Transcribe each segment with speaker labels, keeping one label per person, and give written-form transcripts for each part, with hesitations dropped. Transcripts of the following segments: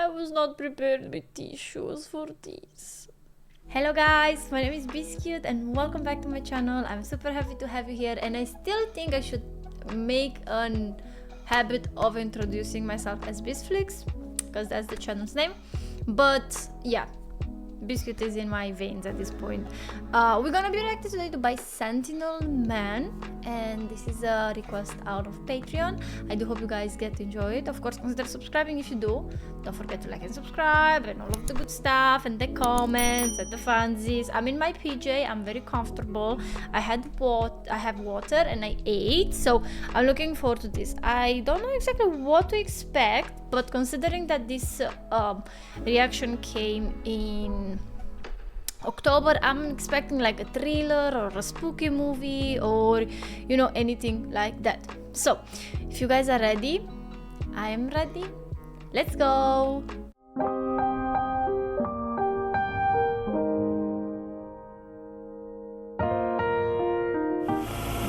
Speaker 1: I was not prepared with tissues for this. Hello guys, my name is BISSCUTE and welcome back to my channel. I'm super happy to have you here, and I still think I should make a habit of introducing myself as BISSFlix, because that's the channel's name. But yeah, BISSCUTE is in my veins at this point. We're gonna be reacting today to Bicentennial Man, and this is a request out of Patreon. I do hope you guys get to enjoy it. Of course, consider subscribing if you do. Don't forget to like and subscribe and all of the good stuff and the comments and the fansies. I'm in my PJ. I'm very comfortable. I have water and I ate, so I'm looking forward to this. I don't know exactly what to expect, but considering that this reaction came in October, I'm expecting like a thriller or a spooky movie or anything like that. So if you guys are ready, I am ready. Let's go.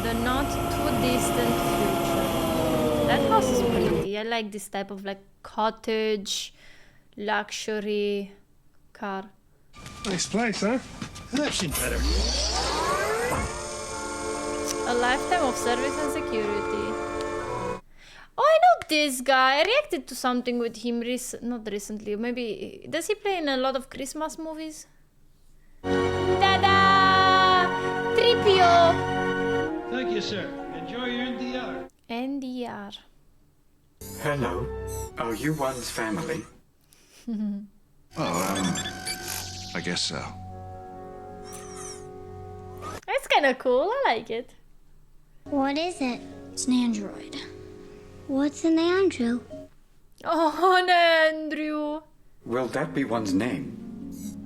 Speaker 1: The not too distant future. That house is pretty. I like this type of like cottage luxury car.
Speaker 2: Nice place, huh?
Speaker 3: I've seen better.
Speaker 1: A lifetime of service and security. Oh, I know this guy. I reacted to something with him not recently. Maybe does he play in a lot of Christmas movies? Ta-da! Tripio!
Speaker 3: Thank you, sir. Enjoy your NDR.
Speaker 1: NDR.
Speaker 4: Hello. Are you one's family?
Speaker 2: I guess so.
Speaker 1: That's kind of cool. I like it.
Speaker 5: What is it? It's an android. What's an andrew?
Speaker 1: Oh, an Andrew.
Speaker 4: Will that be one's name?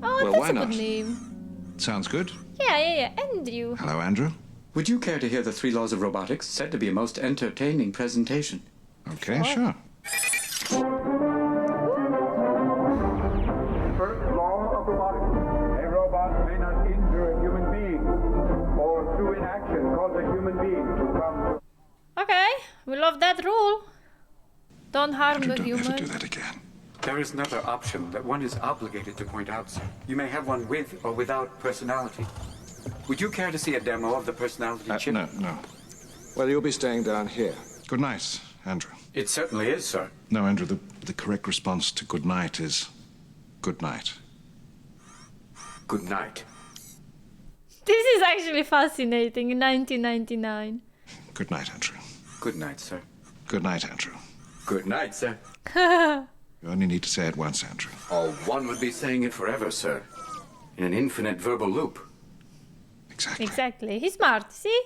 Speaker 1: Oh,
Speaker 2: Well,
Speaker 1: that's
Speaker 2: why
Speaker 1: a
Speaker 2: not?
Speaker 1: good name.
Speaker 2: Sounds good.
Speaker 1: Yeah. Andrew.
Speaker 2: Hello, Andrew.
Speaker 4: Would you care to hear the 3 laws of robotics? Said to be a most entertaining presentation.
Speaker 2: Okay, sure.
Speaker 6: First law of robotics. A robot may not injure a human being, or through inaction cause a human being to come.
Speaker 1: Okay, we love that rule. Don't harm
Speaker 2: Andrew,
Speaker 1: the
Speaker 2: don't ever
Speaker 1: human.
Speaker 2: do that again.
Speaker 4: There is another option that one is obligated to point out, sir. You may have one with or without personality. Would you care to see a demo of the personality chip?
Speaker 2: No.
Speaker 7: Well, you'll be staying down here.
Speaker 2: Good night, Andrew.
Speaker 4: It certainly is, sir.
Speaker 2: No, Andrew, the correct response to good night is good night.
Speaker 4: Good night.
Speaker 1: This is actually fascinating in 1999.
Speaker 2: Good night, Andrew.
Speaker 4: Good night, sir.
Speaker 2: Good night, Andrew.
Speaker 4: Good night, sir.
Speaker 2: You only need to say it once, Andrew.
Speaker 4: Oh, one would be saying it forever, sir. In an infinite verbal loop.
Speaker 2: Exactly.
Speaker 1: Exactly. He's smart, see?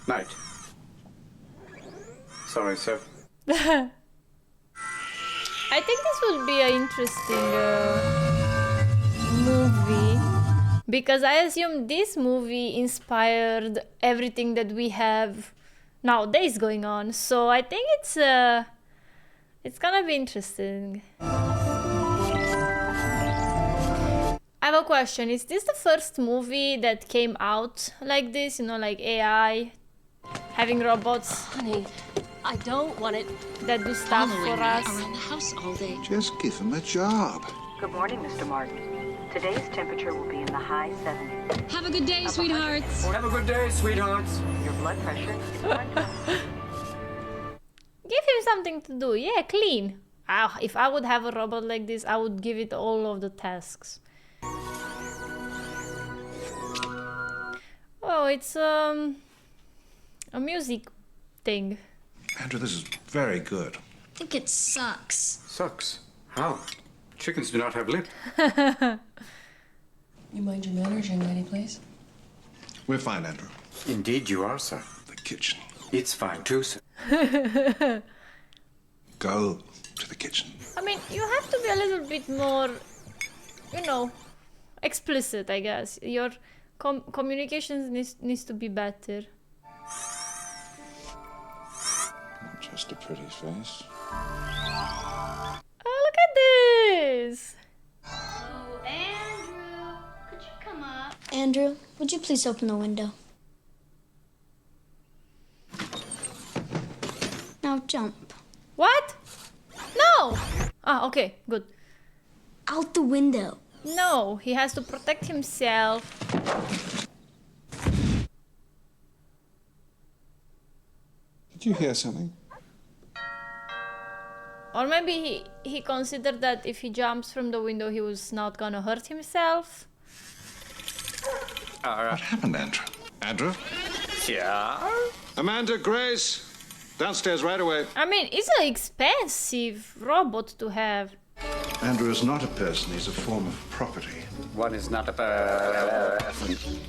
Speaker 4: Night. Sorry, sir.
Speaker 1: I think this will be an interesting movie, because I assume this movie inspired everything that we have nowadays going on. So I think it's gonna be interesting. I have a question. Is this the first movie that came out like this? Like AI having robots
Speaker 8: Honey, I don't want it
Speaker 1: that do stuff
Speaker 8: following
Speaker 1: for
Speaker 8: me
Speaker 1: us?
Speaker 8: around the house all day.
Speaker 2: Just give him a job.
Speaker 9: Good morning, Mr. Martin. Today's temperature will be in the high 70s.
Speaker 8: Have a good day, sweethearts.
Speaker 4: Have a good day, sweethearts.
Speaker 9: Your blood pressure is going to...
Speaker 1: Give him something to do. Yeah, clean. If I would have a robot like this, I would give it all of the tasks. Oh, it's a music thing.
Speaker 2: Andrew, this is very good.
Speaker 5: I think it sucks.
Speaker 4: Sucks. How? Chickens do not have lip.
Speaker 10: You mind your manners, young lady, please?
Speaker 2: We're fine, Andrew.
Speaker 4: Indeed you are, sir.
Speaker 2: The kitchen.
Speaker 4: It's fine too, sir.
Speaker 2: Go to the kitchen.
Speaker 1: I mean, you have to be a little bit more, explicit, I guess. Your communications needs to be better.
Speaker 2: Just a pretty face.
Speaker 1: Oh, look at this!
Speaker 5: Oh, Andrew, could you come up? Andrew, would you please open the window? Now jump.
Speaker 1: What? No! Ah, okay, good.
Speaker 5: Out the window.
Speaker 1: No, he has to protect himself.
Speaker 7: Did you hear something?
Speaker 1: Or maybe he considered that if he jumps from the window, he was not gonna hurt himself.
Speaker 2: What happened, Andrew? Andrew?
Speaker 4: Yeah?
Speaker 7: Amanda, Grace, downstairs right away.
Speaker 1: I mean, it's an expensive robot to have.
Speaker 2: Andrew is not a person, he's a form of property.
Speaker 4: One is not a person.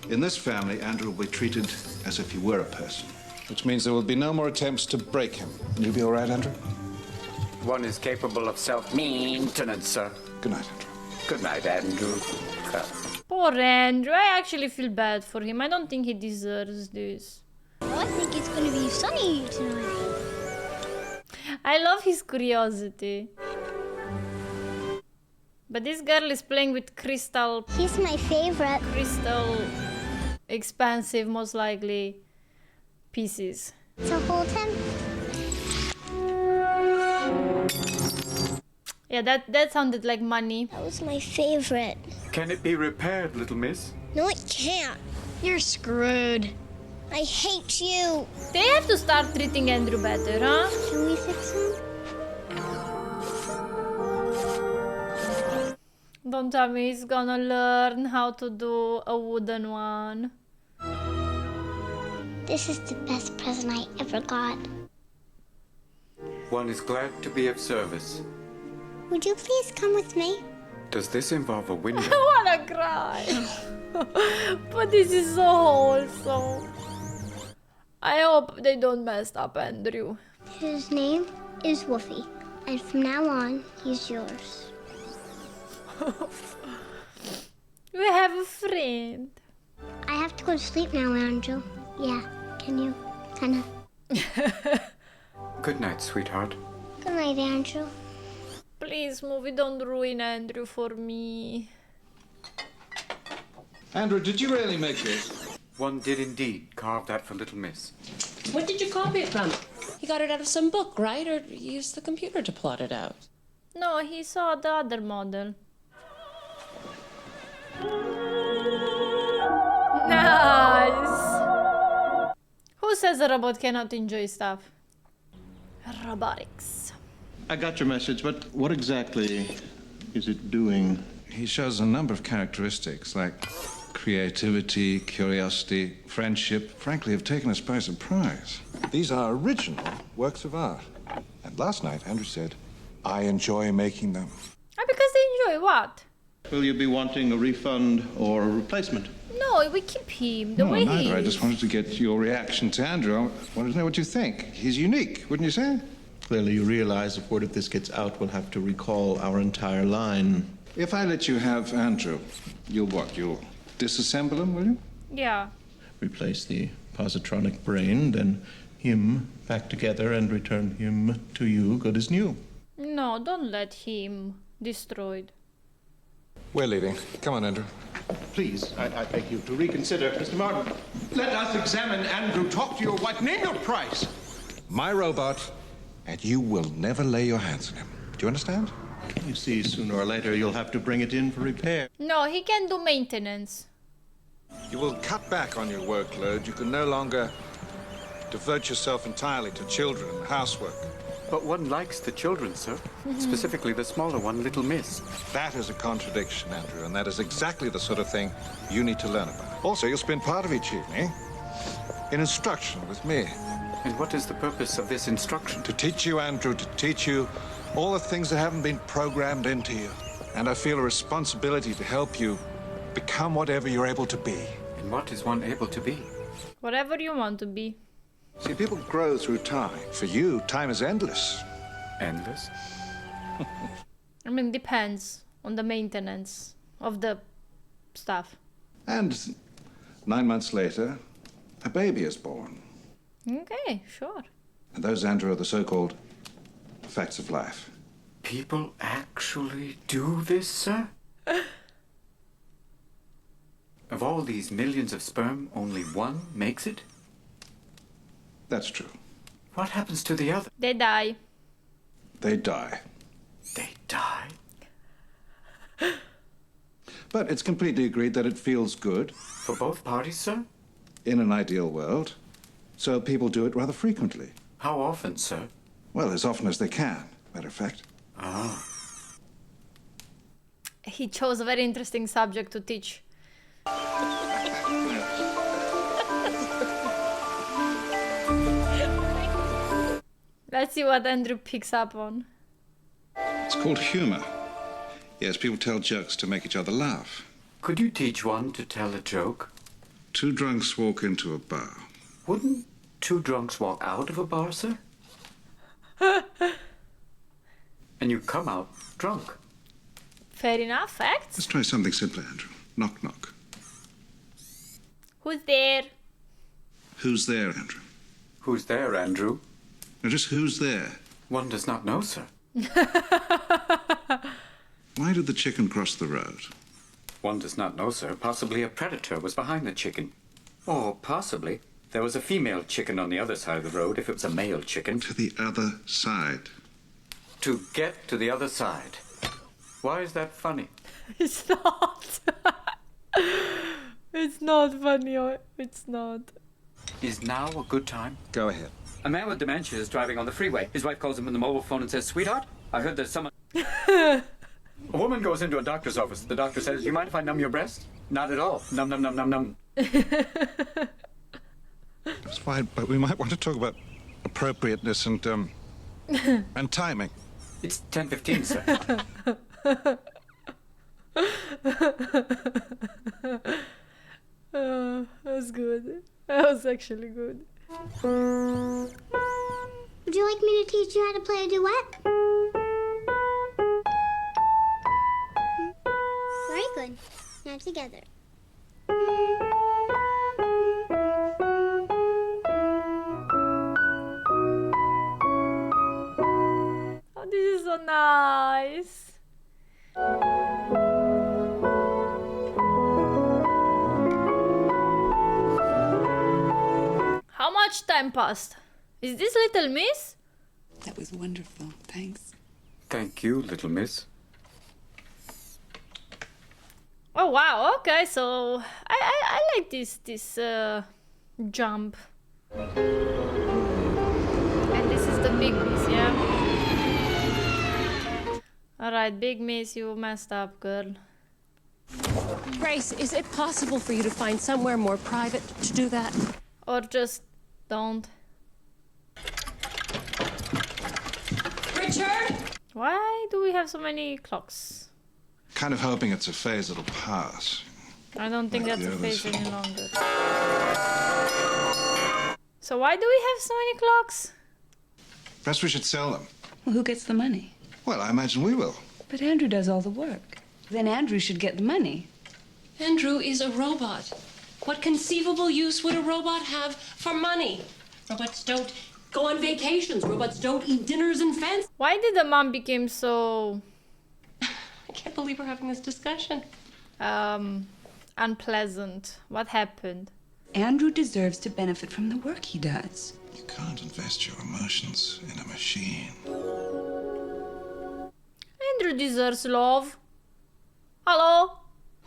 Speaker 2: In this family, Andrew will be treated as if he were a person.
Speaker 7: Which means there will be no more attempts to break him.
Speaker 2: You'll be all right, Andrew?
Speaker 4: One is capable of self-maintenance, sir.
Speaker 2: Good night, Andrew.
Speaker 4: Good night, Andrew.
Speaker 1: Poor Andrew, I actually feel bad for him. I don't think he deserves this.
Speaker 5: Oh, I think it's gonna be sunny tonight.
Speaker 1: I love his curiosity. But this girl is playing with crystal,
Speaker 5: He's my favorite.
Speaker 1: expensive, most likely, pieces.
Speaker 5: So hold him.
Speaker 1: Yeah, that sounded like money.
Speaker 5: That was my favorite.
Speaker 4: Can it be repaired, little miss?
Speaker 5: No, it can't. You're screwed. I hate you.
Speaker 1: They have to start treating Andrew better, huh?
Speaker 5: Can we fix him?
Speaker 1: Don't tell me he's gonna learn how to do a wooden one.
Speaker 5: This is the best present I ever got.
Speaker 4: One is glad to be of service.
Speaker 5: Would you please come with me?
Speaker 4: Does this involve a window?
Speaker 1: I wanna cry. But this is so wholesome. I hope they don't mess up Andrew.
Speaker 5: His name is Woofy, and from now on, he's yours.
Speaker 1: We have a friend.
Speaker 5: I have to go to sleep now, Andrew. Yeah, can you? Kinda.
Speaker 4: Good night, sweetheart.
Speaker 5: Good night, Andrew.
Speaker 1: Please, movie, don't ruin Andrew for me.
Speaker 7: Andrew, did you really make this?
Speaker 4: One did indeed carve that for little miss.
Speaker 8: What did you copy it from? He got it out of some book, right? Or used the computer to plot it out?
Speaker 1: No, he saw the other model. Nice! Who says a robot cannot enjoy stuff? Robotics.
Speaker 3: I got your message, but what exactly is it doing?
Speaker 2: He shows a number of characteristics like creativity, curiosity, friendship. Frankly, have taken us by surprise.
Speaker 7: These are original works of art. And last night, Andrew said, I enjoy making them.
Speaker 1: Because they enjoy what?
Speaker 3: Will you be wanting a refund or a replacement?
Speaker 1: No, we keep him the
Speaker 2: No,
Speaker 1: way he
Speaker 2: neither. I
Speaker 1: is.
Speaker 2: just wanted to get your reaction to Andrew. I wanted to know what you think. He's unique, wouldn't you say?
Speaker 3: Clearly you realize if word of this gets out, we'll have to recall our entire line.
Speaker 2: If I let you have Andrew, you'll what? You'll disassemble him, will you?
Speaker 1: Yeah.
Speaker 3: Replace the positronic brain, then him back together and return him to you good as new.
Speaker 1: No, don't let him destroyed.
Speaker 7: We're leaving. Come on, Andrew.
Speaker 3: Please, I beg you to reconsider. Mr. Martin, let us examine Andrew. Talk to your wife. Name your price.
Speaker 7: My robot, and you will never lay your hands on him. Do you understand?
Speaker 3: You see, sooner or later, you'll have to bring it in for repair.
Speaker 1: No, he can do maintenance.
Speaker 7: You will cut back on your workload. You can no longer devote yourself entirely to children and housework.
Speaker 4: But one likes the children, sir. Specifically the smaller one, little miss.
Speaker 7: That is a contradiction, Andrew, and that is exactly the sort of thing you need to learn about. Also, you'll spend part of each evening in instruction with me.
Speaker 4: And what is the purpose of this instruction?
Speaker 7: To teach you, Andrew, to teach you all the things that haven't been programmed into you. And I feel a responsibility to help you become whatever you're able to be.
Speaker 4: And what is one able to be?
Speaker 1: Whatever you want to be.
Speaker 7: See, people grow through time. For you, time is endless.
Speaker 4: Endless?
Speaker 1: I mean, depends on the maintenance of the stuff.
Speaker 2: And 9 months later, a baby is born.
Speaker 1: Okay, sure.
Speaker 2: And those, Andrew, are the so-called facts of life.
Speaker 4: People actually do this, sir? Of all these millions of sperm, only one makes it?
Speaker 2: That's true.
Speaker 4: What happens to the other?
Speaker 1: They die.
Speaker 2: They die.
Speaker 4: They die?
Speaker 2: But it's completely agreed that it feels good.
Speaker 4: For both parties, sir?
Speaker 2: In an ideal world. So people do it rather frequently.
Speaker 4: How often, sir?
Speaker 2: Well, as often as they can, matter of fact.
Speaker 4: Ah.
Speaker 1: He chose a very interesting subject to teach. Let's see what Andrew picks up on.
Speaker 2: It's called humor. Yes, people tell jokes to make each other laugh.
Speaker 4: Could you teach one to tell a joke?
Speaker 2: Two drunks walk into a bar.
Speaker 4: Wouldn't two drunks walk out of a bar, sir? And you come out drunk.
Speaker 1: Fair enough, facts.
Speaker 2: Let's try something simpler, Andrew. Knock, knock.
Speaker 1: Who's there?
Speaker 2: Who's there, Andrew?
Speaker 4: Who's there, Andrew?
Speaker 2: No, just who's there?
Speaker 4: One does not know, sir.
Speaker 2: Why did the chicken cross the road?
Speaker 4: One does not know, sir. Possibly a predator was behind the chicken. Or possibly there was a female chicken on the other side of the road if it was a male chicken.
Speaker 2: To the other side.
Speaker 4: To get to the other side. Why is that funny?
Speaker 1: It's not. It's not funny. It's not.
Speaker 4: Is now a good time?
Speaker 2: Go ahead.
Speaker 4: A man with dementia is driving on the freeway. His wife calls him on the mobile phone and says, "Sweetheart, I heard there's someone..." A woman goes into a doctor's office. The doctor says, "You mind if I numb your breast?" "Not at all. Num, num, num, num, num."
Speaker 2: That's fine, but we might want to talk about appropriateness and and timing.
Speaker 4: It's 10:15, sir.
Speaker 1: That was good. That was actually good.
Speaker 5: Would you like me to teach you how to play a duet? Very good. Now together.
Speaker 1: Oh, this is so nice. How much time passed? Is this Little Miss?
Speaker 10: That was wonderful. Thanks.
Speaker 4: Thank you, little miss.
Speaker 1: Oh wow, okay, so I like this jump. And this is the big miss, yeah? Alright, big miss, you messed up, girl.
Speaker 8: Grace, is it possible for you to find somewhere more private to do that?
Speaker 1: Or just don't.
Speaker 8: Richard?
Speaker 1: Why do we have so many clocks?
Speaker 2: Kind of hoping it's a phase that'll pass.
Speaker 1: I don't think
Speaker 2: Like
Speaker 1: that's a
Speaker 2: the
Speaker 1: phase
Speaker 2: others.
Speaker 1: any longer. So why do we have so many clocks?
Speaker 2: Perhaps we should sell them.
Speaker 10: Well, who gets the money?
Speaker 2: Well, I imagine we will.
Speaker 10: But Andrew does all the work. Then Andrew should get the money.
Speaker 8: Andrew is a robot. What conceivable use would a robot have for money? Robots don't go on vacations. Robots don't eat dinners and fancy.
Speaker 1: Why did the mom become so
Speaker 8: I can't believe we're having this discussion.
Speaker 1: unpleasant? What happened?
Speaker 10: Andrew deserves to benefit from the work he does.
Speaker 2: You can't invest your emotions in a machine.
Speaker 1: Andrew deserves love. Hello?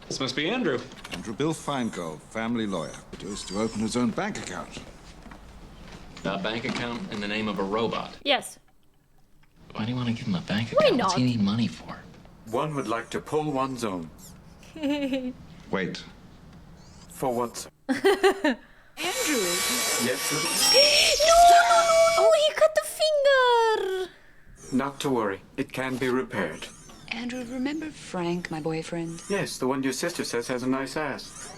Speaker 11: This must be Andrew.
Speaker 2: Andrew Bill Feingold, family lawyer, used to open his own bank account.
Speaker 11: A bank account in the name of a robot.
Speaker 1: Yes.
Speaker 11: Why do you want to give him a bank
Speaker 1: Why
Speaker 11: account? What's
Speaker 1: not?
Speaker 11: he need money for?
Speaker 4: One would like to pull one's own.
Speaker 2: Wait.
Speaker 4: For what, sir?
Speaker 10: Andrew!
Speaker 4: Yes, little miss?
Speaker 1: No! Oh, he cut the finger!
Speaker 4: Not to worry. It can be repaired.
Speaker 10: Andrew, remember Frank, my boyfriend?
Speaker 4: Yes, the one your sister says has a nice ass.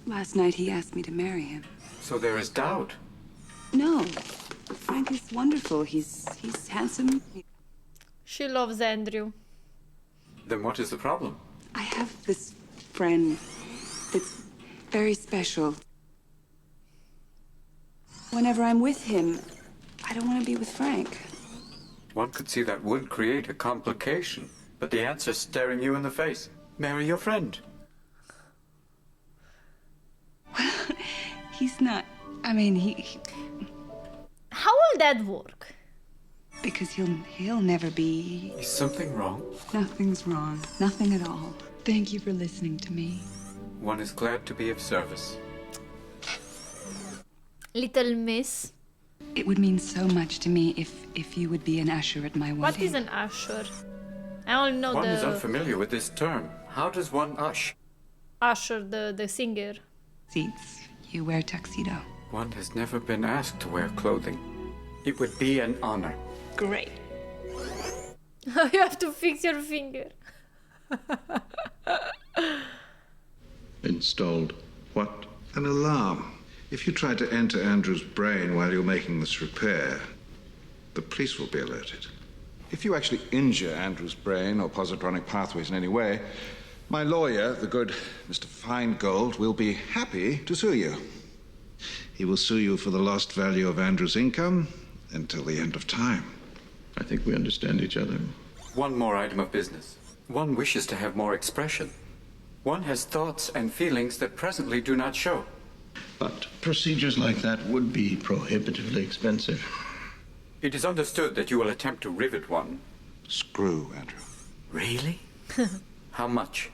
Speaker 10: Last night he asked me to marry him.
Speaker 4: So there is doubt.
Speaker 10: No. Frank is wonderful. He's handsome.
Speaker 1: She loves Andrew.
Speaker 4: Then what is the problem?
Speaker 10: I have this friend that's very special. Whenever I'm with him, I don't want to be with Frank.
Speaker 4: One could see that would create a complication. But the answer's staring you in the face. Marry your friend.
Speaker 10: He's not. I mean, he
Speaker 1: How will that work?
Speaker 10: Because he'll never be...
Speaker 4: Is something wrong?
Speaker 10: Nothing's wrong. Nothing at all. Thank you for listening to me.
Speaker 4: One is glad to be of service.
Speaker 1: Little Miss.
Speaker 10: It would mean so much to me if you would be an usher at my wedding.
Speaker 1: What is an usher? I only know
Speaker 4: One is
Speaker 1: the
Speaker 4: unfamiliar with this term. How does one ush?
Speaker 1: usher, the singer.
Speaker 10: Seats. You wear tuxedo.
Speaker 4: One has never been asked to wear clothing. It would be an honor.
Speaker 10: Great.
Speaker 1: You have to fix your finger.
Speaker 3: Installed what?
Speaker 2: An alarm. If you try to enter Andrew's brain while you're making this repair, the police will be alerted. If you actually injure Andrew's brain or positronic pathways in any way, my lawyer, the good Mr. Feingold, will be happy to sue you. He will sue you for the lost value of Andrew's income until the end of time.
Speaker 3: I think we understand each other.
Speaker 4: One more item of business. One wishes to have more expression. One has thoughts and feelings that presently do not show.
Speaker 3: But procedures like that would be prohibitively expensive.
Speaker 4: It is understood that you will attempt to rivet one.
Speaker 2: Screw, Andrew.
Speaker 4: Really? How much?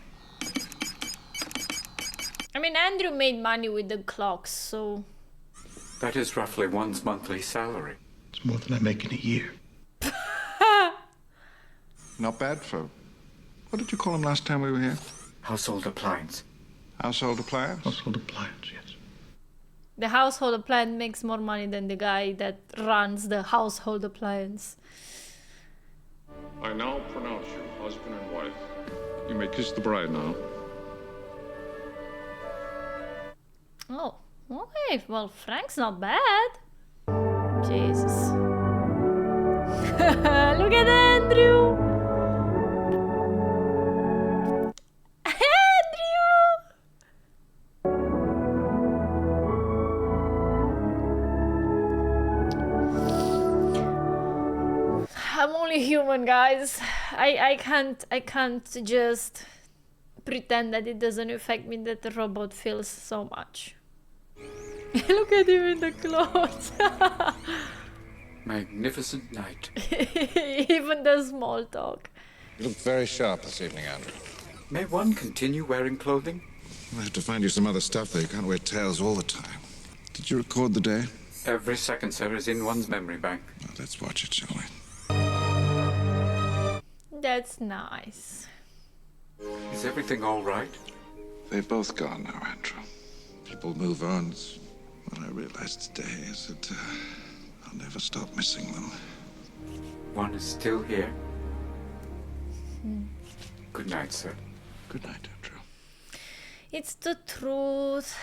Speaker 1: I mean, Andrew made money with the clocks, so...
Speaker 4: That is roughly one's monthly salary.
Speaker 3: It's more than I make in a year.
Speaker 2: Not bad for... What did you call him last time we were here?
Speaker 4: Household appliance.
Speaker 2: Household appliance?
Speaker 3: Household appliance, yes.
Speaker 1: The household appliance makes more money than the guy that runs the household appliance.
Speaker 12: I now pronounce you husband and wife. You may kiss the bride now.
Speaker 1: Oh, okay. Well, Frank's not bad. Jesus. Look at Andrew. I'm only human, guys. I can't just pretend that it doesn't affect me that the robot feels so much. Look at him in the clothes.
Speaker 4: Magnificent night.
Speaker 1: Even the small talk.
Speaker 2: You look very sharp this evening, Andrew.
Speaker 4: May one continue wearing clothing?
Speaker 2: I'll have to find you some other stuff, though. You can't wear tails all the time. Did you record the day?
Speaker 4: Every second, sir, is in one's memory bank.
Speaker 2: Well, let's watch it, shall we?
Speaker 1: That's nice.
Speaker 4: Is everything all right?
Speaker 2: They've both gone now, Andrew. People move on. What I realized today is that I'll never stop missing them.
Speaker 4: One is still here. Good night, sir.
Speaker 2: Good night, Andrew.
Speaker 1: It's the truth.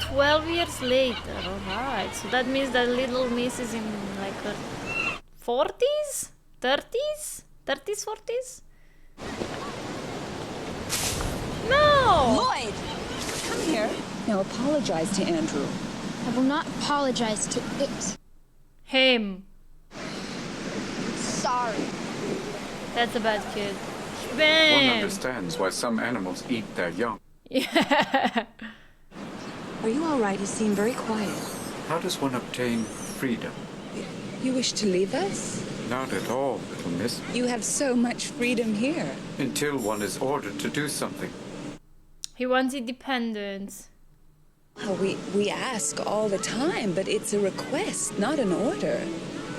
Speaker 1: 12 years later, alright. So that means that little miss is in like her 40s? 30s? 30s, 40s? No!
Speaker 13: Lloyd! Come here. Now apologize to Andrew.
Speaker 5: I will not apologize to it.
Speaker 1: Him.
Speaker 5: Sorry.
Speaker 1: That's a bad kid.
Speaker 4: One
Speaker 1: Bam!
Speaker 4: understands why some animals eat their young.
Speaker 1: Yeah.
Speaker 13: Are you all right? You seem very quiet.
Speaker 4: How does one obtain freedom?
Speaker 10: You wish to leave us?
Speaker 4: Not at all, little miss.
Speaker 10: You have so much freedom here.
Speaker 4: Until one is ordered to do something.
Speaker 1: He wants independence.
Speaker 10: Well, we ask all the time, but it's a request, not an order.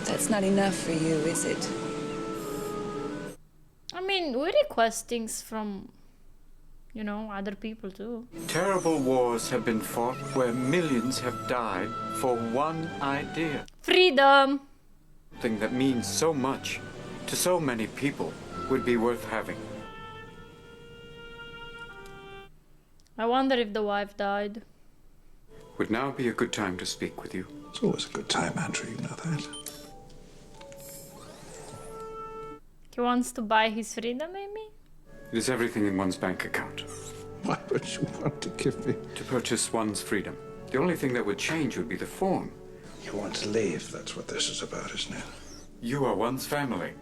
Speaker 10: That's not enough for you, is it?
Speaker 1: I mean, we request things from, you know, other people too.
Speaker 4: Terrible wars have been fought where millions have died for one idea.
Speaker 1: Freedom!
Speaker 4: Something that means so much to so many people would be worth having.
Speaker 1: I wonder if the wife died.
Speaker 4: Would now be a good time to speak with you.
Speaker 2: It's always a good time, Andrew, you know that.
Speaker 1: He wants to buy his freedom, maybe?
Speaker 4: It is everything in one's bank account.
Speaker 2: Why would you want to give me...
Speaker 4: To purchase one's freedom. The only thing that would change would be the form.
Speaker 2: You want to leave, that's what this is about, isn't it?
Speaker 4: You are one's family.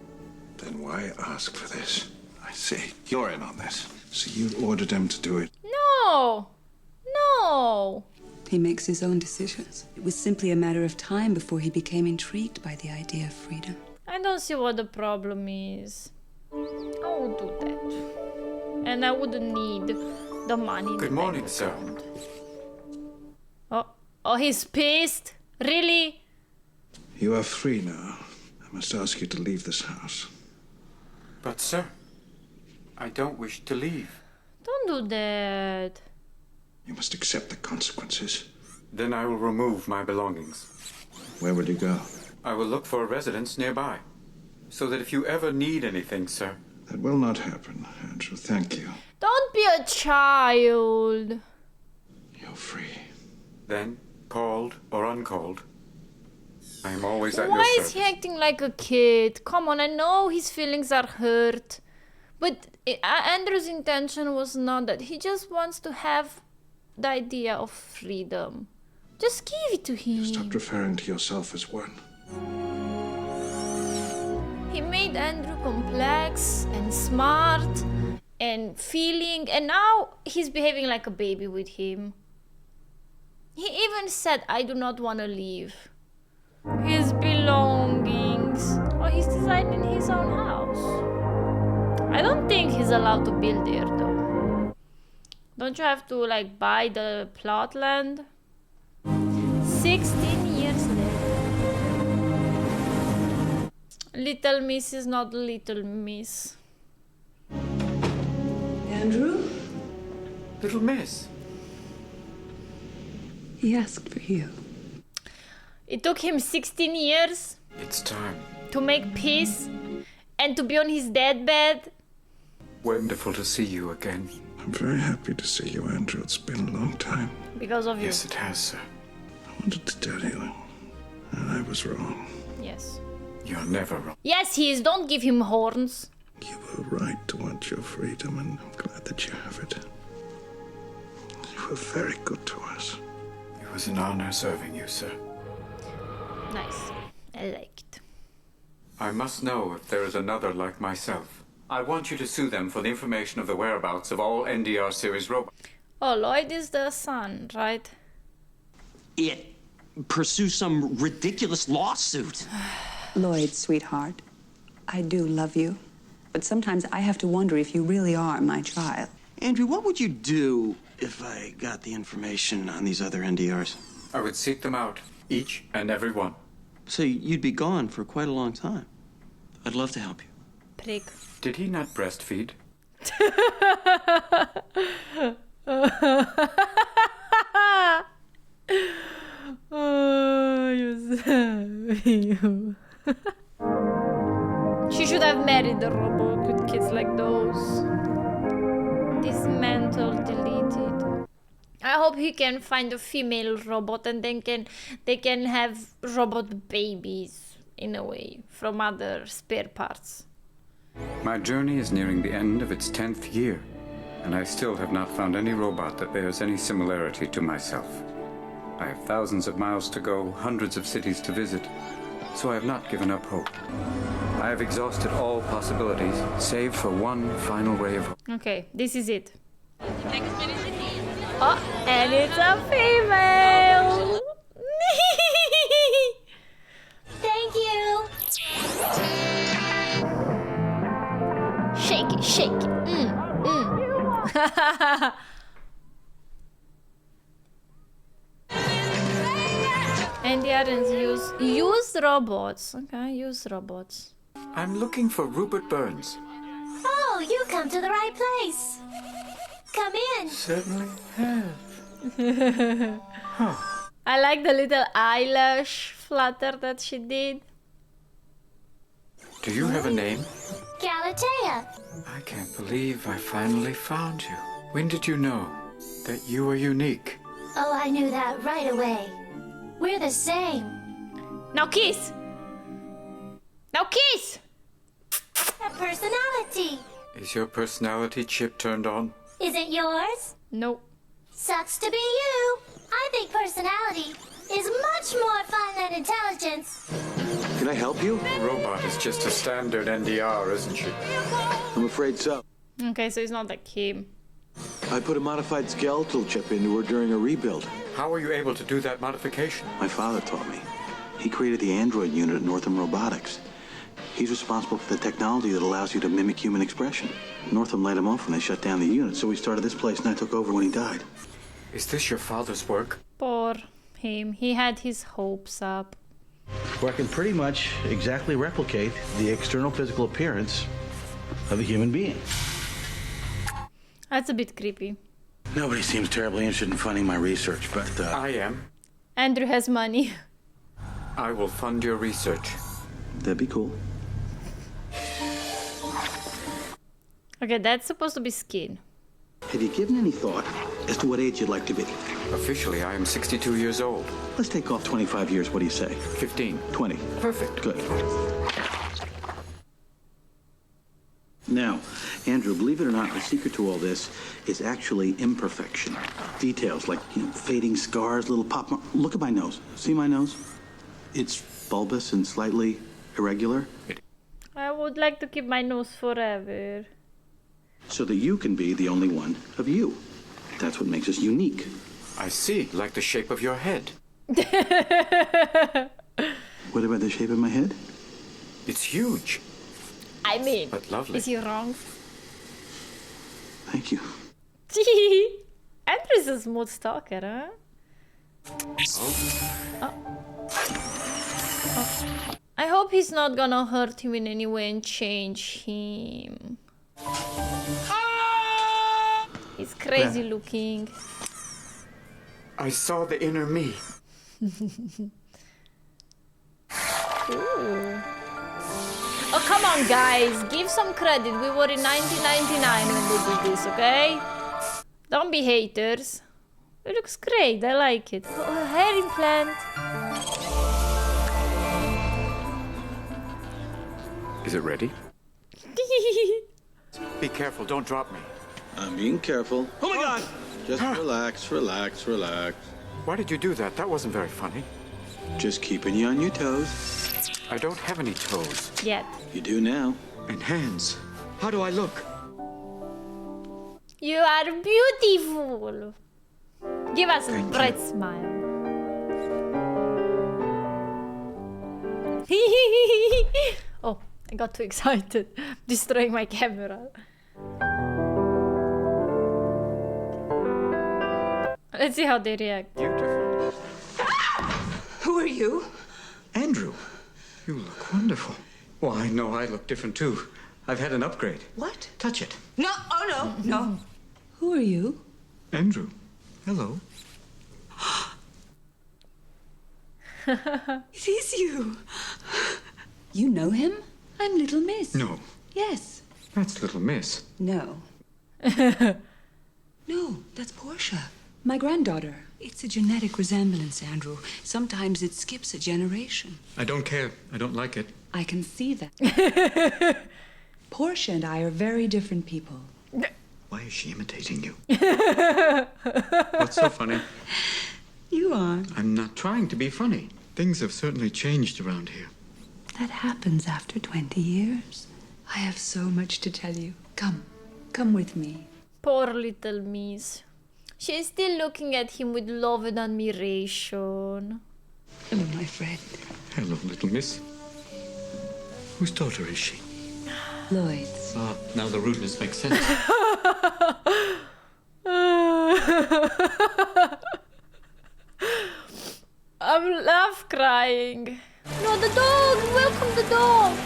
Speaker 2: Then why ask for this? I see. You're in on this. So you ordered him to do it.
Speaker 1: No! No!
Speaker 10: He makes his own decisions. It was simply a matter of time before he became intrigued by the idea of freedom.
Speaker 1: I I don't see what the problem is. I would do that. And I wouldn't need the money.
Speaker 4: Good morning, sir.
Speaker 1: Oh, he's pissed? Really?
Speaker 2: You are free now. I must ask you to leave this house.
Speaker 4: But, sir, I don't wish to leave.
Speaker 1: Don't do that.
Speaker 2: You must accept the consequences.
Speaker 4: Then I will remove my belongings.
Speaker 2: Where will you go?
Speaker 4: I will look for a residence nearby. So that if you ever need anything, sir.
Speaker 2: That will not happen, Andrew. Thank you.
Speaker 1: Don't be a child.
Speaker 2: You're free.
Speaker 4: Then, called or uncalled, I am always at
Speaker 1: Why
Speaker 4: your
Speaker 1: is
Speaker 4: service.
Speaker 1: he acting like a kid? Come on, I know his feelings are hurt. But Andrew's intention was not that. He just wants to have the idea of freedom. Just give it to him.
Speaker 2: Stop referring to yourself as one.
Speaker 1: He made Andrew complex and smart and feeling, and now he's behaving like a baby with him. He even said, I do not want to leave. His belongings. Oh, he's designing his own house. I don't think he's allowed to build there though. Don't you have to like buy the plot land? 16 years later. Little Miss is not Little Miss.
Speaker 10: Andrew?
Speaker 4: Little Miss.
Speaker 10: He asked for you.
Speaker 1: It took him 16 years
Speaker 4: It's time.
Speaker 1: to make peace and to be on his deathbed.
Speaker 4: Wonderful to see you again.
Speaker 2: I'm very happy to see you, Andrew. It's been a long time.
Speaker 1: Because of you.
Speaker 4: Yes, it has, sir.
Speaker 2: I wanted to tell you, and I was wrong.
Speaker 1: Yes.
Speaker 4: You're never wrong.
Speaker 1: Yes, he is. Don't give him horns.
Speaker 2: You were right to want your freedom, and I'm glad that you have it. You were very good to us.
Speaker 4: It was an honor serving you, sir.
Speaker 1: Nice. I like it.
Speaker 4: I must know if there is another like myself. I want you to sue them for the information of the whereabouts of all NDR series robots.
Speaker 1: Oh, Lloyd is the son, right?
Speaker 14: Pursue some ridiculous lawsuit.
Speaker 13: Lloyd, sweetheart, I do love you, but sometimes I have to wonder if you really are my child.
Speaker 14: Andrew, what would you do if I got the information on these other NDRs?
Speaker 4: I would seek them out, each and every one.
Speaker 14: So you'd be gone for quite a long time. I'd love to help you.
Speaker 1: Prick.
Speaker 4: Did he not breastfeed?
Speaker 1: Oh, you. She should have married a robot with kids like those. Dismantle, deleted. I hope he can find a female robot and then they can have robot babies in a way from other spare parts.
Speaker 4: My journey is nearing the end of its 10th year, and I still have not found any robot that bears any similarity to myself. I have thousands of miles to go, hundreds of cities to visit, so I have not given up hope. I have exhausted all possibilities, save for one final ray of hope.
Speaker 1: Okay, this is it. Oh, and it's a female!
Speaker 5: Thank you.
Speaker 1: Shake it, shake it. And the others use robots. Okay, use robots.
Speaker 4: I'm looking for Rupert Burns.
Speaker 5: Oh, you come to the right place. Come in.
Speaker 4: Certainly have.
Speaker 1: I like the little eyelash flutter that she did.
Speaker 4: Do you have a name?
Speaker 5: Galatea.
Speaker 4: I can't believe I finally found you. When did you know that you were unique?
Speaker 5: Oh, I knew that right away. We're the same.
Speaker 1: Now kiss! Now kiss!
Speaker 5: A personality.
Speaker 4: Is your personality chip turned on?
Speaker 5: Is it yours?
Speaker 1: No.
Speaker 5: Sucks to be you. I think personality is much more fun than intelligence.
Speaker 14: Can I help you?
Speaker 4: A robot is just a standard NDR, isn't she?
Speaker 14: I'm afraid so.
Speaker 1: Okay, so it's not like him.
Speaker 14: I put a modified skeletal chip into her during a rebuild.
Speaker 4: How were you able to do that modification?
Speaker 14: My father taught me. He created the android unit at Northam Robotics. He's responsible for the technology that allows you to mimic human expression. Northam laid him off when they shut down the unit, so we started this place and I took over when he died.
Speaker 4: Is this your father's work?
Speaker 1: Poor him. He had his hopes up.
Speaker 15: Where I can pretty much exactly replicate the external physical appearance of a human being.
Speaker 1: That's a bit creepy.
Speaker 15: Nobody seems terribly interested in funding my research, but
Speaker 4: I am.
Speaker 1: Andrew has money.
Speaker 4: I will fund your research.
Speaker 14: That'd be cool.
Speaker 1: Okay, that's supposed to be skin.
Speaker 14: Have you given any thought as to what age you'd like to be?
Speaker 4: Officially, I am 62 years old.
Speaker 14: Let's take off 25 years. What do you say?
Speaker 4: 15.
Speaker 14: 20.
Speaker 4: Perfect.
Speaker 14: Good. Now, Andrew, believe it or not, the secret to all this is actually imperfection. Details like, fading scars, little pop marks. Look at my nose. See my nose? It's bulbous and slightly irregular.
Speaker 1: I would like to keep my nose forever.
Speaker 14: So that you can be the only one of you. That's what makes us unique.
Speaker 4: I see, like the shape of your head.
Speaker 14: What about the shape of my head?
Speaker 4: It's huge.
Speaker 1: I mean,
Speaker 4: but lovely.
Speaker 1: Is he wrong?
Speaker 14: Thank you.
Speaker 1: Andrew's a smooth stalker, huh? Oh. I hope he's not gonna hurt him in any way and change him. He's crazy looking.
Speaker 4: I saw the inner me.
Speaker 1: Ooh. Oh, come on, guys. Give some credit. We were in 1999 when they did this, okay? Don't be haters. It looks great. I like it. Oh, a hair implant.
Speaker 4: Is it ready? Be careful. Don't drop me.
Speaker 14: I'm being careful.
Speaker 4: Oh, my God!
Speaker 14: Just relax, relax, relax.
Speaker 4: Why did you do that? That wasn't very funny.
Speaker 14: Just keeping you on your toes.
Speaker 4: I don't have any toes.
Speaker 1: Yet.
Speaker 14: You do now.
Speaker 4: And hands. How do I look?
Speaker 1: You are beautiful. Give us a bright smile. Oh, I got too excited. Destroying my camera. Let's see how they react.
Speaker 4: Beautiful.
Speaker 16: Who are you?
Speaker 4: Andrew. You look wonderful. Well, I know I look different too. I've had an upgrade.
Speaker 16: What?
Speaker 4: Touch it.
Speaker 16: No, oh no, no.
Speaker 10: Who are you?
Speaker 4: Andrew. Hello.
Speaker 10: It is you. You know him? I'm Little Miss.
Speaker 4: No.
Speaker 10: Yes.
Speaker 4: That's Little Miss.
Speaker 10: No. No, that's Portia. My granddaughter. It's a genetic resemblance, Andrew. Sometimes it skips a generation.
Speaker 4: I don't care. I don't like it.
Speaker 10: I can see that. Portia and I are very different people.
Speaker 4: Why is she imitating you? What's so funny?
Speaker 10: You are.
Speaker 4: I'm not trying to be funny. Things have certainly changed around here.
Speaker 10: That happens after 20 years. I have so much to tell you. Come with me.
Speaker 1: Poor little Miss. She's still looking at him with love and admiration.
Speaker 10: Oh, my friend.
Speaker 4: Hello, Little Miss. Whose daughter is she?
Speaker 10: Lloyd's.
Speaker 11: Ah, now the rudeness makes sense.
Speaker 1: I'm laugh crying. No, the dog! Welcome the dog!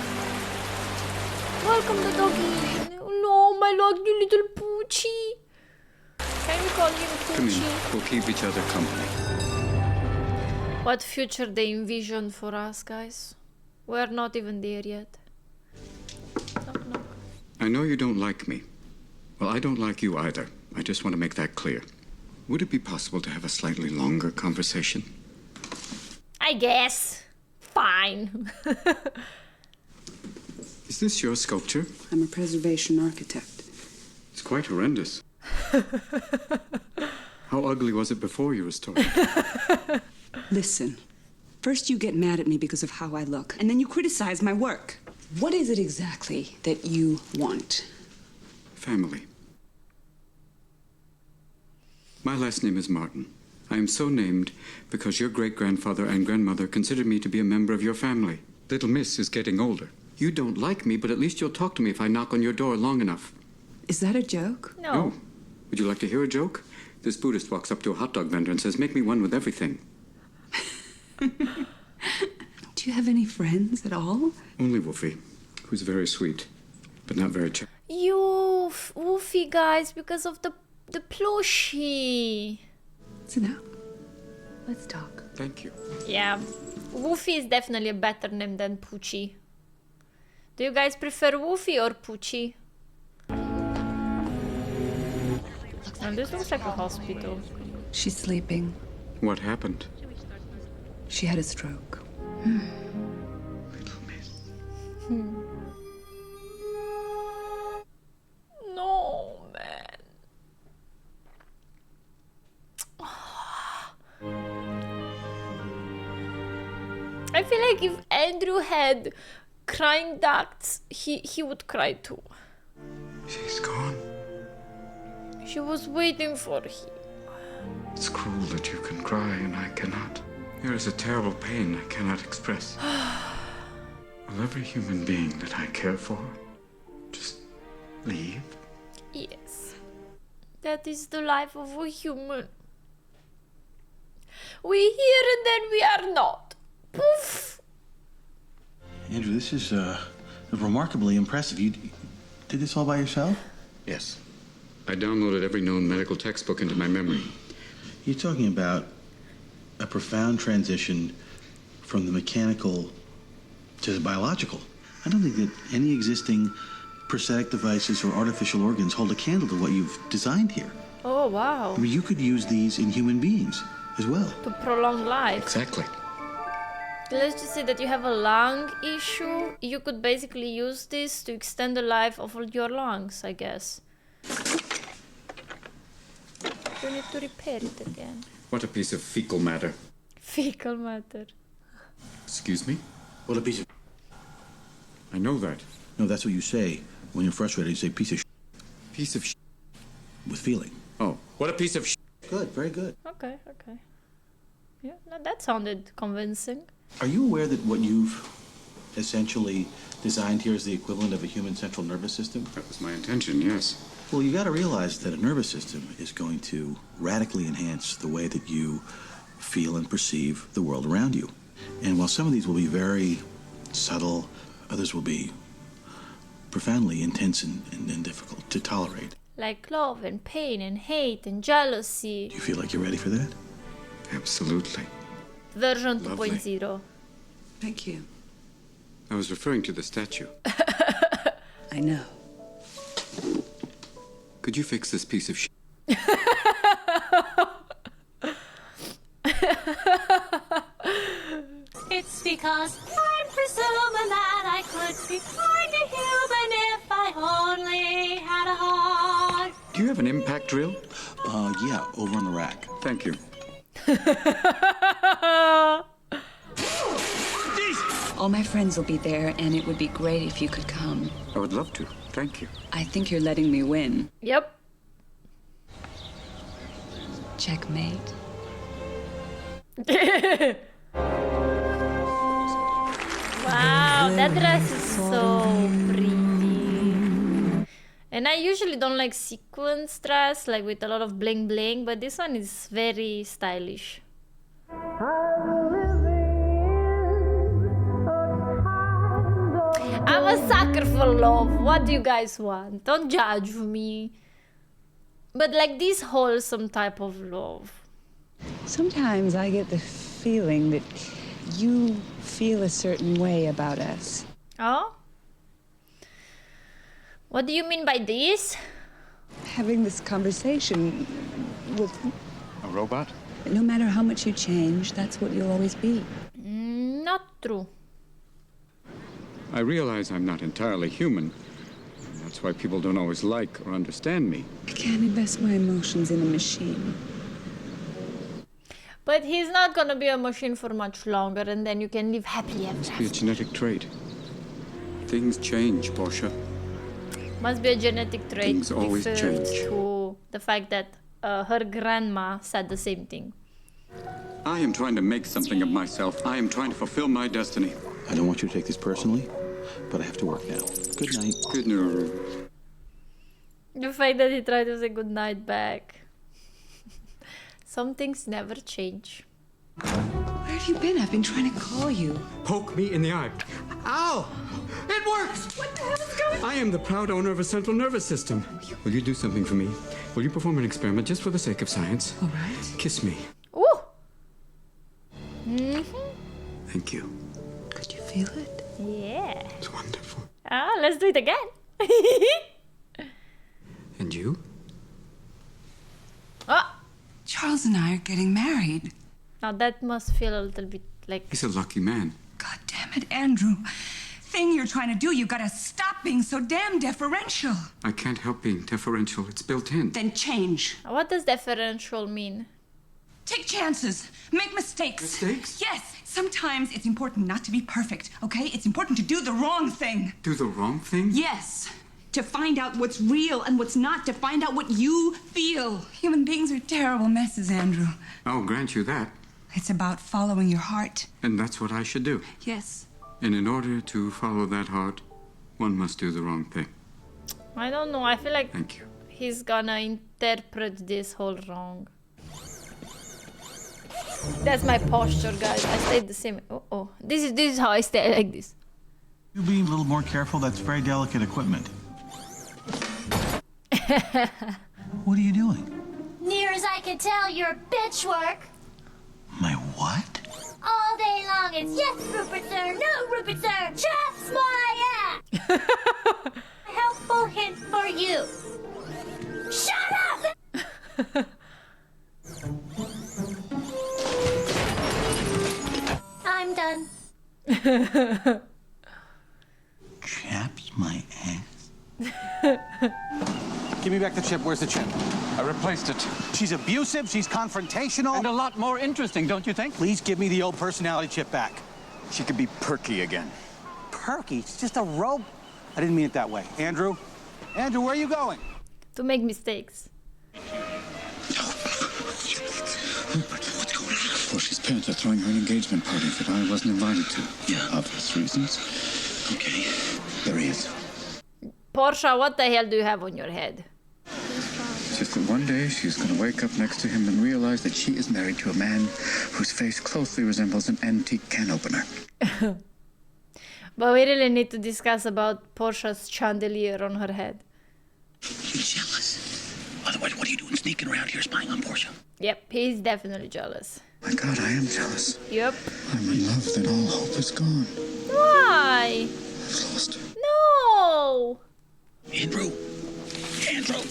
Speaker 1: Welcome the doggy. No, my lucky little Poochie. Can we call him
Speaker 4: Come in.
Speaker 1: Poochie?
Speaker 4: We'll keep each other company.
Speaker 1: What future they envision for us, guys? We're not even there yet. Knock, knock.
Speaker 4: I know you don't like me. Well, I don't like you either. I just want to make that clear. Would it be possible to have a slightly longer conversation?
Speaker 1: I guess. Fine.
Speaker 4: Is this your sculpture?
Speaker 10: I'm a preservation architect.
Speaker 4: It's quite horrendous. How ugly was it before you restored it?
Speaker 10: Listen, first you get mad at me because of how I look, and then you criticize my work. What is it exactly that you want?
Speaker 4: Family. My last name is Martin. I am so named because your great-grandfather and grandmother considered me to be a member of your family. Little Miss is getting older. You don't like me, but at least you'll talk to me if I knock on your door long enough.
Speaker 13: Is that a joke?
Speaker 1: No.
Speaker 4: No. Would you like to hear a joke? This Buddhist walks up to a hot dog vendor and says, "Make me one with everything."
Speaker 13: Do you have any friends at all?
Speaker 4: Only Wolfie, who's very sweet, but not very
Speaker 1: You, Wolfie, guys, because of the plushie.
Speaker 13: Sit down. Let's talk.
Speaker 4: Thank you.
Speaker 1: Yeah, Wolfie is definitely a better name than Poochie. Do you guys prefer Wolfie or Poochie? And this looks like a hospital.
Speaker 13: She's sleeping.
Speaker 4: What happened?
Speaker 13: She had a stroke.
Speaker 4: Little miss.
Speaker 1: No, man. I feel like if Andrew had crying ducts, he would cry too.
Speaker 4: She's gone.
Speaker 1: She was waiting for him.
Speaker 4: It's cruel that you can cry and I cannot. There is a terrible pain I cannot express. Will every human being that I care for just leave?
Speaker 1: Yes. That is the life of a human. We're here and then we are not. Poof!
Speaker 15: Andrew, this is remarkably impressive. You did this all by yourself?
Speaker 4: Yes. I downloaded every known medical textbook into my memory.
Speaker 15: You're talking about a profound transition from the mechanical to the biological. I don't think that any existing prosthetic devices or artificial organs hold a candle to what you've designed here.
Speaker 1: Oh, wow.
Speaker 15: I mean, you could use these in human beings as well.
Speaker 1: To prolong life.
Speaker 4: Exactly.
Speaker 1: Let's just say that you have a lung issue. You could basically use this to extend the life of your lungs, I guess. You need to repair it again.
Speaker 4: What a piece of fecal matter.
Speaker 1: Fecal matter.
Speaker 4: Excuse me?
Speaker 15: What a piece of...
Speaker 4: I know that.
Speaker 15: No, that's what you say when you're frustrated. You say piece of
Speaker 4: Piece of
Speaker 15: with feeling.
Speaker 4: Oh, what a piece of
Speaker 15: Good, very good.
Speaker 1: Okay. Yeah, no, that sounded convincing.
Speaker 15: Are you aware that what you've essentially designed here is the equivalent of a human central nervous system?
Speaker 4: That was my intention, yes.
Speaker 15: Well, you got to realize that a nervous system is going to radically enhance the way that you feel and perceive the world around you. And while some of these will be very subtle, others will be profoundly intense and difficult to tolerate.
Speaker 1: Like love and pain and hate and jealousy.
Speaker 15: Do you feel like you're ready for that?
Speaker 4: Absolutely.
Speaker 1: Version
Speaker 4: Lovely.
Speaker 1: 2.0.
Speaker 13: Thank you.
Speaker 4: I was referring to the statue.
Speaker 13: I know.
Speaker 4: Could you fix this piece of
Speaker 5: It's because I'm presuming that I could be kind of human if I only had a heart.
Speaker 4: Do you have an impact drill?
Speaker 15: Yeah, over on the rack.
Speaker 4: Thank you.
Speaker 13: All my friends will be there, and it would be great if you could come.
Speaker 4: I would love to. Thank you.
Speaker 13: I think you're letting me win.
Speaker 1: Yep.
Speaker 13: Checkmate.
Speaker 1: Wow, that dress is so pretty. And I usually don't like sequins dress, like with a lot of bling bling, but this one is very stylish. I'm a sucker for love. What do you guys want? Don't judge me. But like this wholesome type of love.
Speaker 13: Sometimes I get the feeling that you feel a certain way about us.
Speaker 1: Oh? What do you mean by this?
Speaker 13: Having this conversation with...
Speaker 4: A robot?
Speaker 13: No matter how much you change, that's what you'll always be.
Speaker 1: Not true.
Speaker 4: I realize I'm not entirely human. And that's why people don't always like or understand me.
Speaker 13: I can't invest my emotions in a machine.
Speaker 1: But he's not gonna be a machine for much longer, and then you can live happily ever
Speaker 4: Must be a
Speaker 1: after.
Speaker 4: genetic trait. Things change, Portia.
Speaker 1: Must be a genetic trait.
Speaker 4: Things always
Speaker 1: referred
Speaker 4: change.
Speaker 1: to the fact that her grandma said the same thing.
Speaker 4: I am trying to make something of myself. I am trying to fulfill my destiny.
Speaker 15: I don't want you to take this personally, but I have to work now. Good night.
Speaker 4: Good night.
Speaker 1: The fact that he tried to say good night back. Some things never change.
Speaker 10: Where have you been? I've been trying to call you.
Speaker 17: Poke me in the eye. Ow! It works!
Speaker 10: What the hell is going on?
Speaker 17: I am the proud owner of a central nervous system. Will you do something for me? Will you perform an experiment just for the sake of science?
Speaker 10: All right.
Speaker 17: Kiss me.
Speaker 1: Ooh! Mm-hmm.
Speaker 17: Thank you.
Speaker 10: Could you feel it?
Speaker 1: Yeah.
Speaker 17: It's wonderful.
Speaker 1: Ah, let's do it again.
Speaker 17: And you?
Speaker 1: Oh!
Speaker 10: Charles and I are getting married.
Speaker 1: Now that must feel a little bit like...
Speaker 17: He's a lucky man.
Speaker 10: God damn it, Andrew. Thing you're trying to do, you gotta stop being so damn deferential.
Speaker 17: I can't help being deferential. It's built in.
Speaker 10: Then change.
Speaker 1: What does deferential mean?
Speaker 10: Take chances. Make mistakes.
Speaker 17: Mistakes?
Speaker 10: Yes. Sometimes it's important not to be perfect, okay? It's important to do the wrong thing.
Speaker 17: Do the wrong thing?
Speaker 10: Yes. To find out what's real and what's not. To find out what you feel. Human beings are terrible messes, Andrew.
Speaker 17: I'll grant you that.
Speaker 10: It's about following your heart.
Speaker 17: And that's what I should do.
Speaker 10: Yes.
Speaker 17: And in order to follow that heart, one must do the wrong thing.
Speaker 1: I don't know. I feel like
Speaker 17: Thank you.
Speaker 1: he's gonna interpret this whole wrong. That's my posture, guys. I stayed the same. Oh. This is how I stay, like this.
Speaker 15: You be a little more careful. That's very delicate equipment. What are you doing?
Speaker 5: Near as I can tell, you're bitch work.
Speaker 15: My what?
Speaker 5: All day long it's yes, Rupert sir, no, Rupert sir, just my ass. A helpful hint for you. Shut up! I'm done.
Speaker 15: Chaps my ass.
Speaker 14: Give me back the chip. Where's the chip?
Speaker 17: I replaced it.
Speaker 14: She's abusive, she's confrontational.
Speaker 18: And a lot more interesting, don't you think?
Speaker 14: Please give me the old personality chip back.
Speaker 18: She could be perky again.
Speaker 14: Perky? It's just a robe. I didn't mean it that way. Andrew? Andrew, where are you going?
Speaker 1: To make mistakes.
Speaker 19: What's going on? Portia's parents are throwing her an engagement party that I wasn't invited to. Yeah. Obvious reasons. Okay. There he is.
Speaker 1: Portia, what the hell do you have on your head?
Speaker 19: Just that one day she's going to wake up next to him and realize that she is married to a man whose face closely resembles an antique can opener.
Speaker 1: But we really need to discuss about Portia's chandelier on her head.
Speaker 19: He's jealous. Otherwise, what are you doing sneaking around here spying on Portia?
Speaker 1: Yep, he's definitely jealous.
Speaker 19: My God, I am jealous.
Speaker 1: Yep.
Speaker 19: I'm in love, then all hope is gone.
Speaker 1: Why?
Speaker 19: I've lost her.
Speaker 1: No!
Speaker 19: Andrew! Andrew!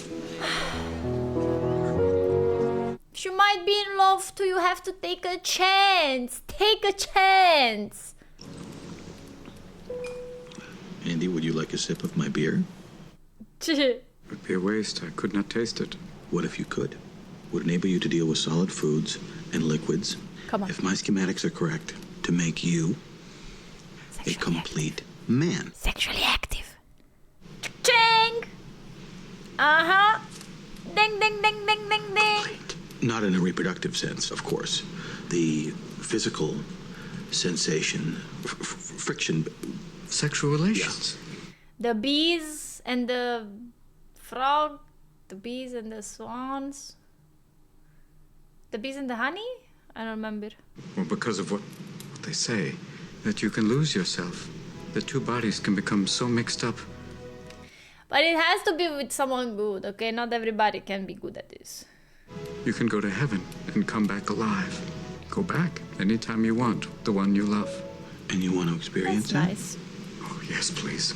Speaker 1: She might be in love too. You have to take a chance. Take a chance.
Speaker 15: Andy, would you like a sip of my beer?
Speaker 17: It would be a waste. I could not taste it.
Speaker 15: What if you could? Would enable you to deal with solid foods and liquids.
Speaker 1: Come on.
Speaker 15: If my schematics are correct, to make you a complete man.
Speaker 1: Sexually active. Ching! Uh-huh. Ding, ding, ding, ding, ding, ding.
Speaker 15: Not in a reproductive sense, of course. The physical sensation, friction,
Speaker 17: sexual relations.
Speaker 1: The bees and the frog, the bees and the swans, the bees and the honey? I don't remember.
Speaker 17: Well, because of what they say, that you can lose yourself. The two bodies can become so mixed up.
Speaker 1: But it has to be with someone good, okay? Not everybody can be good at this.
Speaker 17: You can go to heaven and come back alive. Go back anytime you want, the one you love.
Speaker 15: And you want to experience that?
Speaker 1: Nice.
Speaker 17: Oh, yes, please.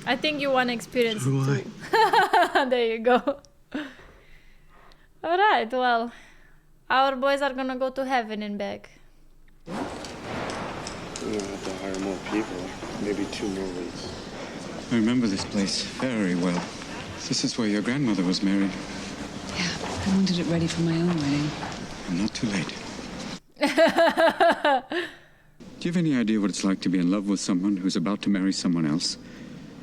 Speaker 1: I think you want to experience
Speaker 15: So do
Speaker 1: it too. There you go. Alright, well, our boys are gonna go to heaven and back.
Speaker 20: We're gonna have to hire more people, maybe 2 more weeks.
Speaker 17: I remember this place very well. This is where your grandmother was married.
Speaker 10: Yeah, I wanted it ready for my own wedding.
Speaker 17: I'm not too late. Do you have any idea what it's like to be in love with someone who's about to marry someone else?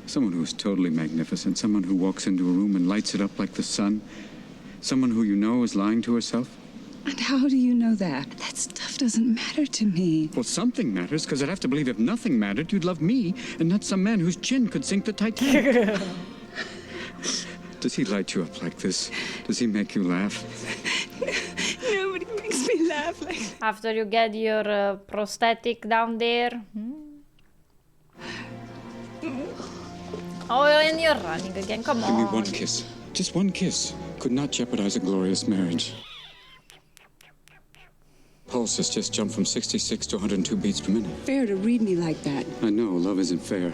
Speaker 17: Someone who is totally magnificent. Someone who walks into a room and lights it up like the sun. Someone who you know is lying to herself.
Speaker 13: And how do you know that? That stuff doesn't matter to me.
Speaker 17: Well, something matters, because I'd have to believe if nothing mattered, you'd love me, and not some man whose chin could sink the Titanic. Does he light you up like this? Does he make you laugh?
Speaker 13: Nobody makes me laugh like that.
Speaker 1: After you get your prosthetic down there. Oh, and you're running again. Come on.
Speaker 17: Give me one kiss. Just one kiss. Could not jeopardize a glorious marriage. Pulse has just jumped from 66 to 102 beats per minute.
Speaker 13: Fair to read me like that.
Speaker 17: I know, love isn't fair.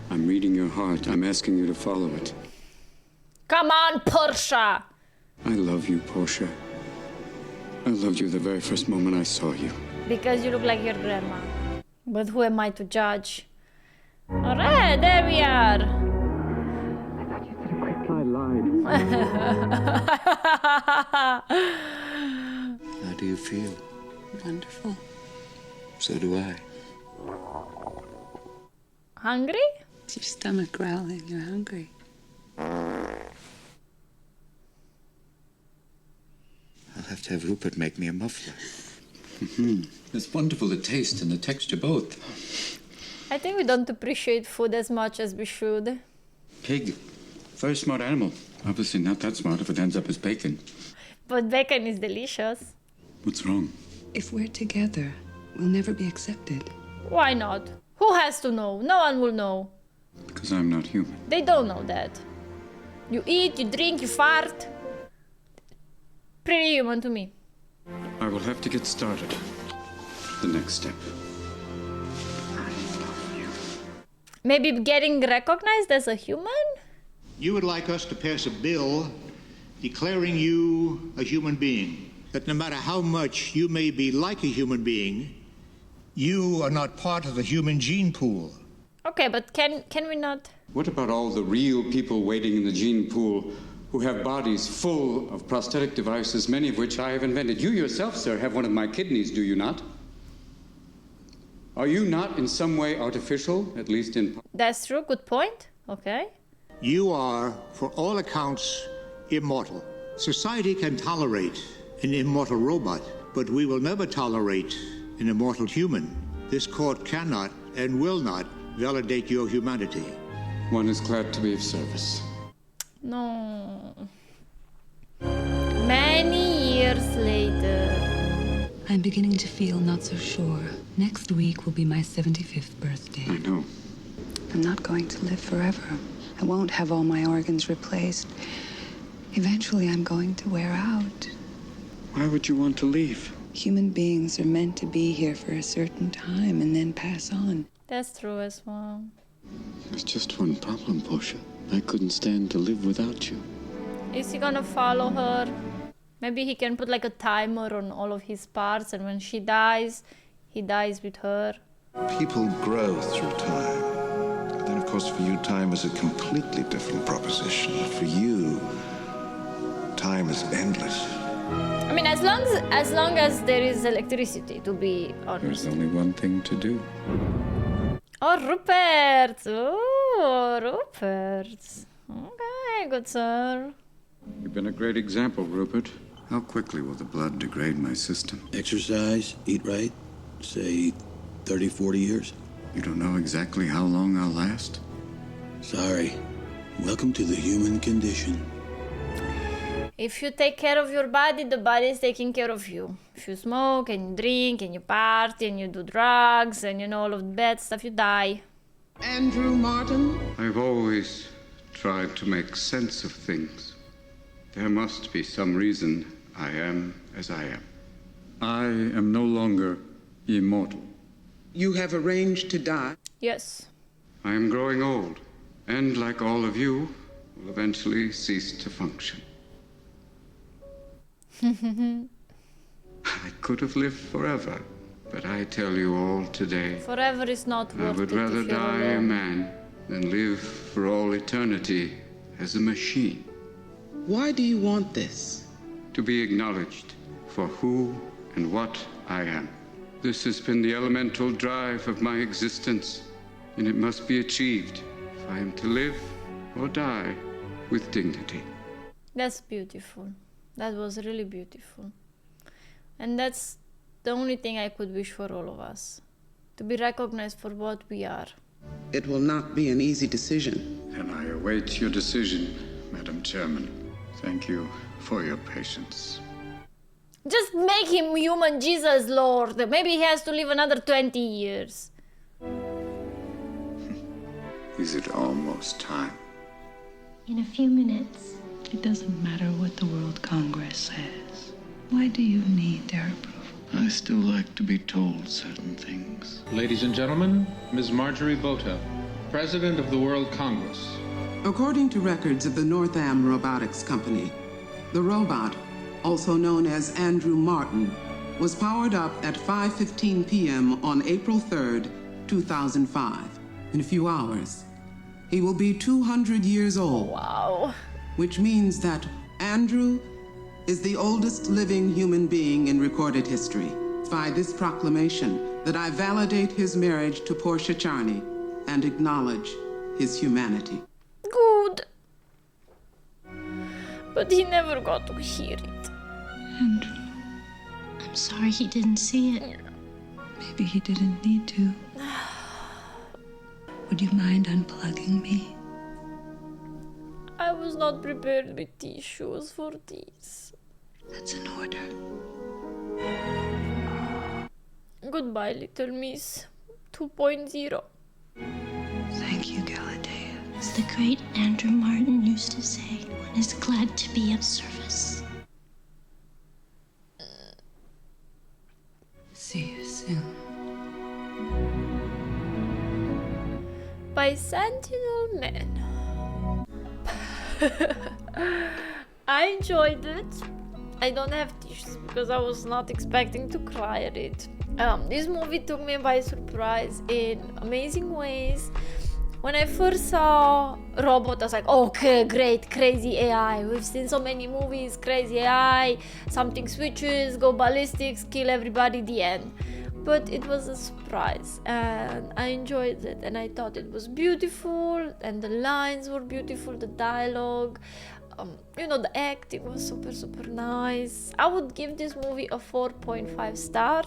Speaker 17: I'm reading your heart. I'm asking you to follow it.
Speaker 1: Come on, Portia.
Speaker 17: I love you, Portia. I loved you the very first moment I saw you.
Speaker 1: Because you look like your grandma. But who am I to judge? Alright, there we are.
Speaker 17: I lied.
Speaker 18: How do you feel?
Speaker 13: Wonderful.
Speaker 18: So do I.
Speaker 1: Hungry?
Speaker 13: It's your stomach growling. You're hungry.
Speaker 18: I'll have to have Rupert make me a muffler.
Speaker 17: It's wonderful, the taste and the texture both.
Speaker 1: I think we don't appreciate food as much as we should.
Speaker 17: Pig. Very smart animal. Obviously not that smart if it ends up as bacon.
Speaker 1: But bacon is delicious.
Speaker 17: What's wrong?
Speaker 13: If we're together, we'll never be accepted.
Speaker 1: Why not? Who has to know? No one will know.
Speaker 17: Because I'm not human.
Speaker 1: They don't know that. You eat, you drink, you fart. Pretty human to me.
Speaker 17: I will have to get started. The next step.
Speaker 1: Maybe getting recognized as a human?
Speaker 21: You would like us to pass a bill declaring you a human being. That no matter how much you may be like a human being, you are not part of the human gene pool.
Speaker 1: Okay, but can we not?
Speaker 17: What about all the real people waiting in the gene pool who have bodies full of prosthetic devices, many of which I have invented? You yourself, sir, have one of my kidneys, do you not? Are you not in some way artificial, at least in...
Speaker 1: That's true, good point. Okay.
Speaker 21: You are, for all accounts, immortal. Society can tolerate an immortal robot, but we will never tolerate an immortal human. This court cannot and will not validate your humanity.
Speaker 17: One is glad to be of service.
Speaker 1: No. Many years later.
Speaker 13: I'm beginning to feel not so sure. Next week will be my 75th birthday.
Speaker 17: I know.
Speaker 13: I'm not going to live forever. I won't have all my organs replaced. Eventually, I'm going to wear out.
Speaker 17: Why would you want to leave?
Speaker 13: Human beings are meant to be here for a certain time and then pass on.
Speaker 1: That's true as well.
Speaker 17: There's just one problem, Portia. I couldn't stand to live without you.
Speaker 1: Is he gonna follow her? Maybe he can put like a timer on all of his parts, and when she dies, he dies with her.
Speaker 2: People grow through time. Then, of course, for you, time is a completely different proposition. For you, time is endless.
Speaker 1: I mean, as long as there is electricity, to be honest.
Speaker 17: There's only one thing to do.
Speaker 1: Oh, Rupert! Oh, Rupert. Okay, good sir.
Speaker 17: You've been a great example, Rupert. How quickly will the blood degrade my system?
Speaker 15: Exercise, eat right, say 30, 40 years.
Speaker 17: You don't know exactly how long I'll last?
Speaker 15: Sorry. Welcome to the human condition.
Speaker 1: If you take care of your body, the body is taking care of you. If you smoke and you drink and you party and you do drugs and you know all of the bad stuff, you die.
Speaker 22: Andrew Martin?
Speaker 17: I've always tried to make sense of things. There must be some reason I am as I am. I am no longer immortal.
Speaker 22: You have arranged to die?
Speaker 1: Yes.
Speaker 17: I am growing old, and like all of you, will eventually cease to function. I could have lived forever, but I tell you all today,
Speaker 1: Forever is not worth it.
Speaker 17: I would rather
Speaker 1: if you're
Speaker 17: die a
Speaker 1: alone.
Speaker 17: man than live for all eternity as a machine.
Speaker 22: Why do you want this?
Speaker 17: To be acknowledged for who and what I am. This has been the elemental drive of my existence, and it must be achieved if I am to live or die with dignity.
Speaker 1: That's beautiful. That was really beautiful. And that's the only thing I could wish for all of us. To be recognized for what we are.
Speaker 22: It will not be an easy decision.
Speaker 12: And I await your decision, Madam Chairman. Thank you for your patience.
Speaker 1: Just make him human Jesus, Lord. Maybe he has to live another 20 years.
Speaker 12: Is it almost time?
Speaker 5: In a few minutes.
Speaker 13: It doesn't matter what the World Congress says. Why do you need their approval?
Speaker 19: I still like to be told certain things.
Speaker 6: Ladies and gentlemen, Ms. Marjorie Botha, President of the World Congress.
Speaker 22: According to records of the Northam Robotics Company, the robot, also known as Andrew Martin, was powered up at 5:15 p.m. on April 3rd, 2005. In a few hours, he will be 200 years old.
Speaker 1: Wow.
Speaker 22: Which means that Andrew is the oldest living human being in recorded history. By this proclamation, that I validate his marriage to Portia Charney and acknowledge his humanity.
Speaker 1: Good. But he never got to hear it.
Speaker 13: Andrew.
Speaker 5: I'm sorry he didn't see it.
Speaker 13: Maybe he didn't need to. Would you mind unplugging me?
Speaker 1: I was not prepared with tissues for this.
Speaker 13: That's an order.
Speaker 1: Goodbye, little miss 2.0.
Speaker 13: Thank you, Galadea.
Speaker 5: As the great Andrew Martin used to say, one is glad to be of service.
Speaker 13: See you soon.
Speaker 1: Bicentennial Man. I enjoyed it. I don't have tissues because I was not expecting to cry at it. This movie took me by surprise in amazing ways. When I first saw Robot, I was like, okay, great, crazy AI. We've seen so many movies, crazy AI, something switches, go ballistics, kill everybody, the end. But it was a surprise and I enjoyed it and I thought it was beautiful and the lines were beautiful, the dialogue, the acting was super, super nice. I would give this movie a 4.5 star.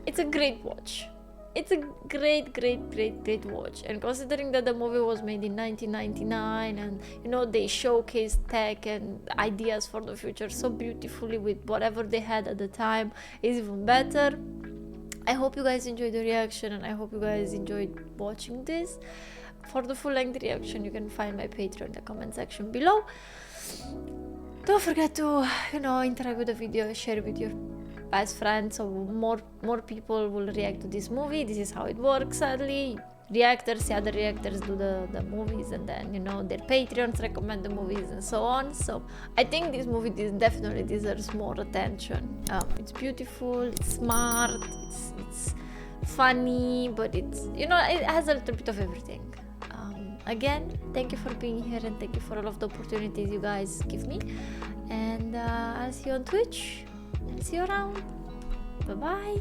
Speaker 1: It's a great watch. It's a great watch, and considering that the movie was made in 1999 and they showcase tech and ideas for the future so beautifully with whatever they had at the time, is even better. I hope you guys enjoyed the reaction and I hope you guys enjoyed watching this. For the full length reaction you can find my Patreon in the comment section below. Don't forget to interact with the video, share it with your best friends so more people will react to this movie. This is how it works, sadly. The other reactors do the movies and then their Patreons recommend the movies and so on. So I think this movie definitely deserves more attention. It's beautiful, it's smart, it's funny, but it's it has a little bit of everything. Again, thank you for being here and thank you for all of the opportunities you guys give me, and I'll see you on Twitch. See you around. Bye bye.